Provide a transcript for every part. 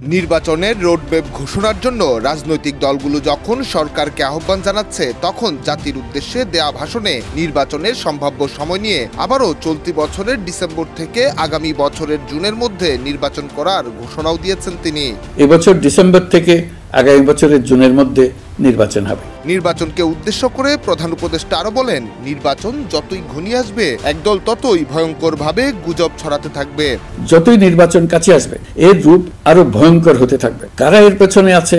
নির্বাচনের রোডম্যাপ ঘোষণার জন্য রাজনৈতিক দলগুলো যখন সরকারকে আহ্বান জানাচ্ছে, তখন জাতির উদ্দেশ্যে দেয়া ভাষণে নির্বাচনের সম্ভাব্য সময় নিয়ে আবারও চলতি বছরের ডিসেম্বর থেকে আগামী বছরের জুনের মধ্যে নির্বাচন করার ঘোষণাও দিয়েছেন তিনি। এবছর ডিসেম্বর থেকে আগামী বছরের জুনের মধ্যে নির্বাচন হবে। নির্বাচনকে উদ্দেশ্য করে প্রধান উপদেষ্টা আরো বলেন, নির্বাচন যতই ঘনিয়ে আসবে একদল ততই ভয়ঙ্করভাবে গুজব ছড়াতে থাকবে। যতই নির্বাচন কাছে আসবে এর রূপ আরো ভয়ঙ্কর হতে থাকবে। কারা এর পেছনে আছে,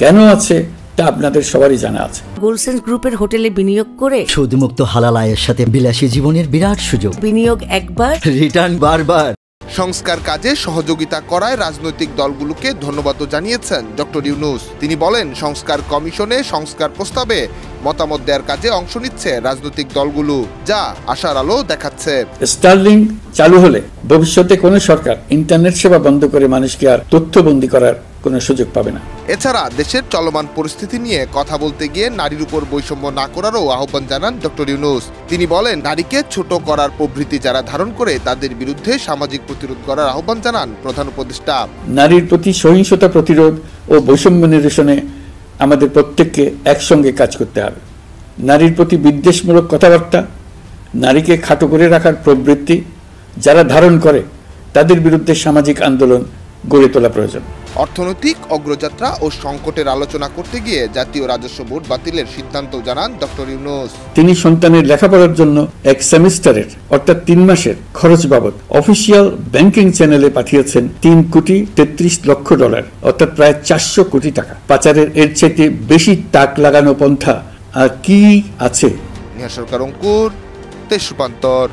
কেন আছে, তা আপনাদের সবারই জানা আছে। গোলসেন্স গ্রুপের হোটেলে বিনিয়োগ করে সুদমুক্ত হালাল আয়ের সাথে বিলাসী জীবনের বিরাট সুযোগ। বিনিয়োগ একবার, রিটার্ন বারবার। সংস্কার কাজে সহযোগিতা করায় রাজনৈতিক দলগুলোকে ধন্যবাদ জানিয়েছেন ডক্টর ইউনূস। তিনি বলেন, সংস্কার কমিশনে সংস্কার প্রস্তাবে মতামত দেওয়ার কাজে অংশ নিচ্ছে রাজনৈতিক দলগুলো, যা আশার আলো দেখাচ্ছে। স্টারলিং চালু হলে ভবিষ্যতে কোনো সরকার ইন্টারনেট সেবা বন্ধ করে মানুষকে আর তথ্যবন্দী করার কোনো সুযোগ পাবে না। এছাড়া দেশের চলমান পরিস্থিতি নিয়ে কথা বলতে গিয়ে নারীর উপর বৈষম্য না করারও আহ্বান জানান ডক্টর ইউনূস। তিনি বলেন, নারীকে ছোট করার প্রবৃত্তি যারা ধারণ করে তাদের বিরুদ্ধে সামাজিক প্রতিরোধ করার আহ্বান জানান প্রধান উপদেষ্টা। নারীর প্রতি সহিংসতা প্রতিরোধ ও বৈষম্য নিরসনে আমাদের প্রত্যেককে একসঙ্গে কাজ করতে হবে। নারীর প্রতি বিদ্বেষমূলক কথাবার্তা, নারীকে খাটো করে রাখার প্রবৃত্তি যারা ধারণ করে তাদের বিরুদ্ধে সামাজিক আন্দোলন গড়ে তোলা প্রয়োজন। অর্থনৈতিক অগ্রযাত্রা ও সংকটের আলোচনা করতে গিয়ে জাতীয় রাজস্ব বোর্ড বাতিলের সিদ্ধান্ত জানান ডক্টর ইউনূস। তিনি সন্তানের লেখাপড়ার জন্য এক সেমিস্টারের অর্থাৎ 3 মাসের খরচ বাবদ অফিসিয়াল ব্যাংকিং চ্যানেলে পাঠিয়েছেন $3,33,00,000, অর্থাৎ প্রায় 400 কোটি টাকা। পাচারের এর চাইতে বেশি তাক লাগানো পন্থা আর কি আছে? নিহার সরকার, অঙ্কুর, দেশ রূপান্তর।